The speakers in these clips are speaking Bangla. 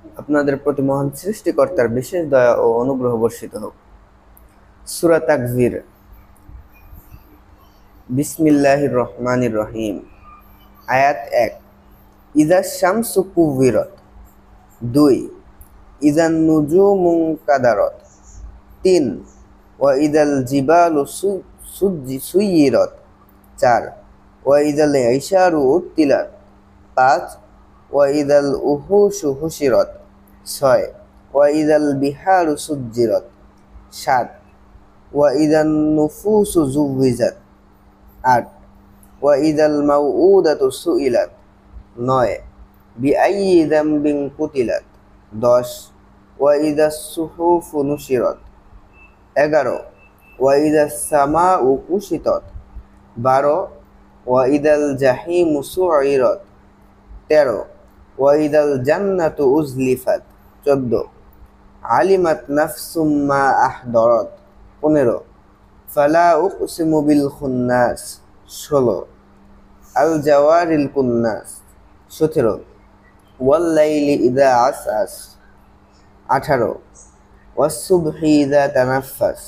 আপনাদের প্রতি মহান সৃষ্টিকর্তার বিশেষ দয়া ও অনুগ্রহ বর্ষিত হোক। সূরা তাকবীর। বিসমিল্লাহির রহমানির রহিম। আয়াত ১, ইযা শামসু কুব্বিরত। ২, ইযান নুজুমু কাদারত। ৩, ওয়া ইযাল জিবালু সুয়্যিরত। ৪, ওয়া ইযাল ইশারু উত্তিলাত। ৫, ওয়া ইযাল উহুশু হুশিরত। ৬, ওয়া ইযাল বিহারু সুজ্জিরত। ৭, ওয়া ইযান নুফুসু যুওয়িজাত। ৮, ওয়া ইযাল মাউউদাতু সুইলাত। ৯, বিআইয়ি যামবিন কুতিলাত। ১০, ওয়া ইযাস সুহুফু নুশিরাত। ১১, ওয়া ইযাস সামাউ কুশিতাত। ১২, ওয়া ইযাল জাহিমু সুইরাত। ১৩, ওয়া ইযাল জান্নাতু উজলিফাত। ১৪, আলিমাত নাফসুম মা আহদারাত। ১৫, ফালা উকসিমু বিল খুন্নাস। ১৬, আল জাওয়ারিল কুন্নাস। ১৭, ওয়াল লাইলি ইযা আসআস। ১৮, ওয়াস সুবহি ইযা তানাফফাস।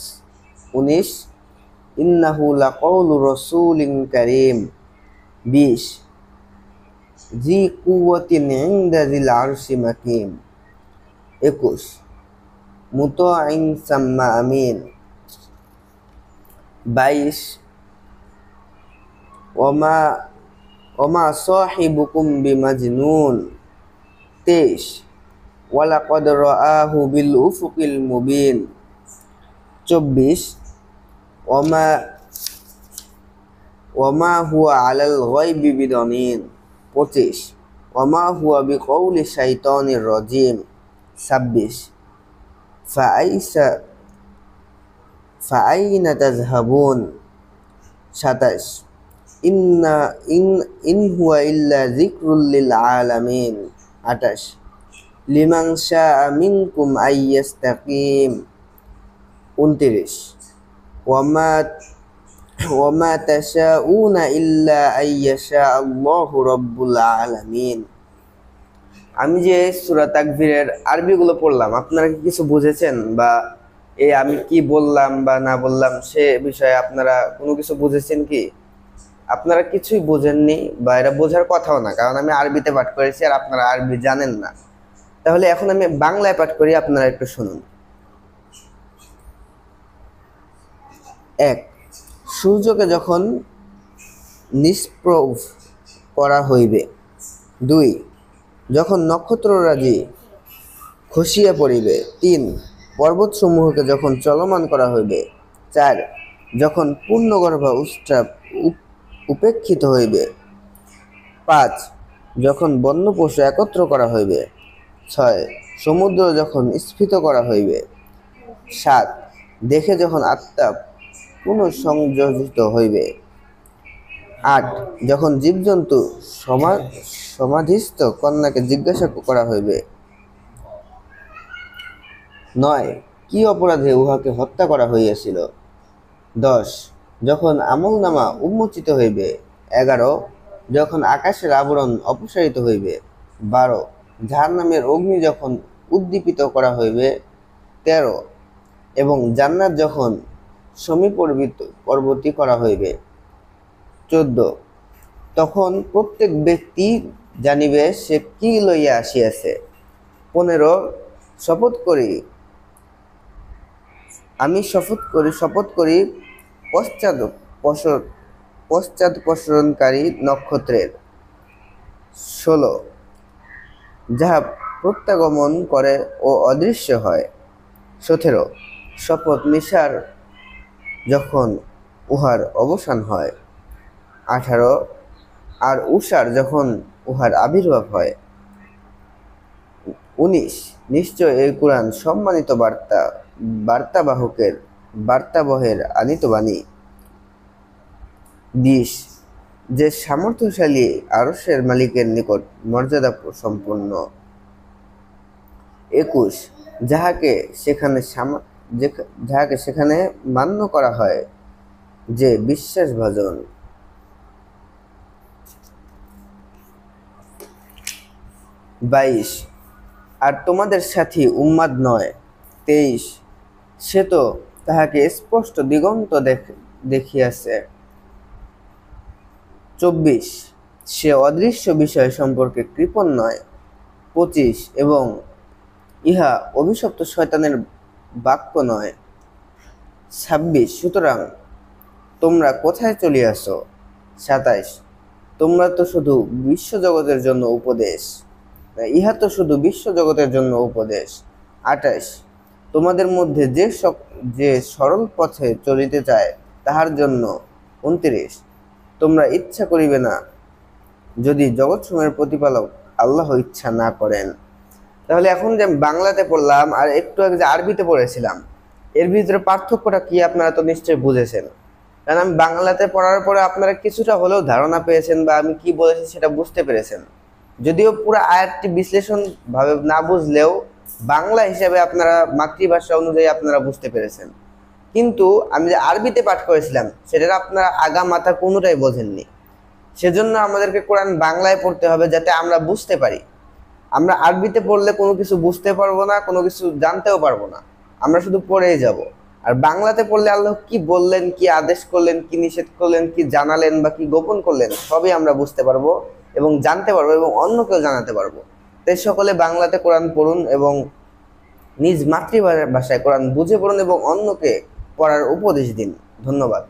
১৯, ইন্নাহু লাকাউলু রাসূলিন কারীম। ২০, জি কুওয়াতিন ইনদা যিল আরশি মাকিন। ২১, মুতাইন সাম্মা আমিন। ২২, ওমা সাহিবুকুম বিমাজনুন। ২৩, ওয়ালাকাদ রাআহু বিল উফুকিল মুবিন। ২৪, ওমা হুয়া আলাল গায়বি বিদানিন। ২৫, ওমা হুয়া বিকাউলি শাইতানির রাজিম। ২৬, ফাআইনা তাযহাবুন। ২৭, ইন হুয়া ইল্লা যিকরুল লিল আলামিন। ২৮, লিমান শাআ মিনকুম আইয়াস্তাকিম। ২৯, ওয়ামা তাশাউনা ইল্লা আইয়াশা আল্লাহু রাব্বুল আলামিন। আমি যে সূরা তাকবীরের আরবিগুলো পড়লাম, আপনারা কি কিছু বুঝেছেন? বা আমি কি বললাম বা না বললাম সে বিষয়ে আপনারা কোনো কিছু বুঝেছেন কি? আপনারা কিছুই বোঝেননি, বা এটা বোঝার কথাও না, কারণ আমি আরবিতে পাঠ করেছি আর আপনারা আরবি জানেন না। তাহলে এখন আমি বাংলায় পাঠ করি, আপনারা একটু শুনুন। ১, সূর্যকে যখন নিষ্প্রভ করা হইবে। ২, যখন নক্ষত্ররাজি খসিয়া পড়িবে। ৩, পর্বতসমূহকে যখন চলমান করা হইবে। ৪, যখন পূর্ণগর্ভা উষ্ট্রা উপেক্ষিত হইবে। ৫, যখন বন্য পশু একত্র করা হইবে। ৬, সমুদ্র যখন স্ফীত করা হইবে। ৭, দেখে যখন আত্মা পুনঃসংযোজিত হইবে। ৮, যখন জীবজন্তু সমাধিস্থ কন্যাকে জিজ্ঞাসা করা হইবে। ৯, কি অপরাধে উহাকে হত্যা করা হইয়াছিল। ১০, যখন আমলনামা উন্মোচিত হইবে। ১১, যখন আকাশের আবরণ অপসারিত হইবে। ১২, জাহান্নামের অগ্নি যখন উদ্দীপিত করা হইবে। ১৩, এবং জান্নাত যখন সমীপবর্তী করা হইবে। ১৪, তখন প্রত্যেক ব্যক্তি জানিবে সে কি লইয়া আসিয়াছে। ১৫, আমি শপথ করি পশ্চাদপসরণকারী নক্ষত্রের। ১৬, যাহা প্রত্যাগমন করে ও অদৃশ্য হয়। ১৭, শপথ নিশার যখন উহার অবসান হয়। ১৮, আর উষার যখন উহার আবির্ভাব হয়। ১৯, নিশ্চয় এই কুরআন সম্মানিত বার্তাবহের আনিত বাণী। ২০, যে সামর্থ্যশালী আরশের মালিকের নিকট মর্যাদা সম্পন্ন। ২১, যাহাকে সেখানে মান্য করা হয় যে বিশ্বাসভাজন। ২২, আর তোমাদের সাথী উম্মাদ নয়। 23 সে তো তাহাকে স্পষ্ট দিগন্ত দেখিয়াছে। 24 সে অদৃশ্য বিষয় সম্পর্কে কৃপণ নয়। 25 এবং ইহা অভিশপ্ত শয়তানের বাক্য নয়। 26 সুতরাং তোমরা কোথায় চলিয়াছ। 27 তোমরা তো শুধু বিশ্বজগতের জন্য উপদেশ, ইহা তো শুধু বিশ্বজগতের জন্য উপদেশ। 28 তোমাদের মধ্যে যে সরল পথে চলিতে চায় তাহার জন্য। 29 তোমরা ইচ্ছা করিবে না যদি জগৎসমূহের প্রতিপালক আল্লাহ ইচ্ছা না করেন। তাহলে এখন যে আমি বাংলাতে পড়লাম আর একটু আগে যে আরবিতে পড়েছিলাম, এর ভিতরে পার্থক্যটা কি আপনারা তো নিশ্চয়ই বুঝেছেন। কারণ আমি বাংলাতে পড়ার পরে আপনারা কিছুটা হলেও ধারণা পেয়েছেন বা আমি কি বলেছি সেটা বুঝতে পেরেছেন। যদিও পুরো আয়াতটি বিশ্লেষণ ভাবে না বুঝলেও বাংলা হিসাবে আপনারা মাতৃভাষা অনুযায়ী আপনারা বুঝতে পেরেছেন। কিন্তু আমি যে আরবিতে পাঠ করেছিলাম সেটা আপনারা আগা মাথা কোনোটাই বোঝেননি। সেজন্য আমাদেরকে কোরআন বাংলায় পড়তে হবে যাতে আমরা বুঝতে পারি। আমরা আরবিতে পড়লে কোনো কিছু বুঝতে পারবো না, কোনো কিছু জানতেও পারবো না, আমরা শুধু পড়েই যাব। আর বাংলাতে পড়লে আল্লাহ কি বললেন, কি আদেশ করলেন, কি নিষেধ করলেন, কি জানালেন বা কি গোপন করলেন সবই আমরা বুঝতে পারবো এবং জানতে পারবো এবং অন্যকেও জানাতে পারবো। তাই সকলে বাংলাতে কোরআন পড়ুন এবং নিজ মাতৃভাষায় কোরআন বুঝে পড়ুন এবং অন্যকে পড়ার উপদেশ দিন। ধন্যবাদ।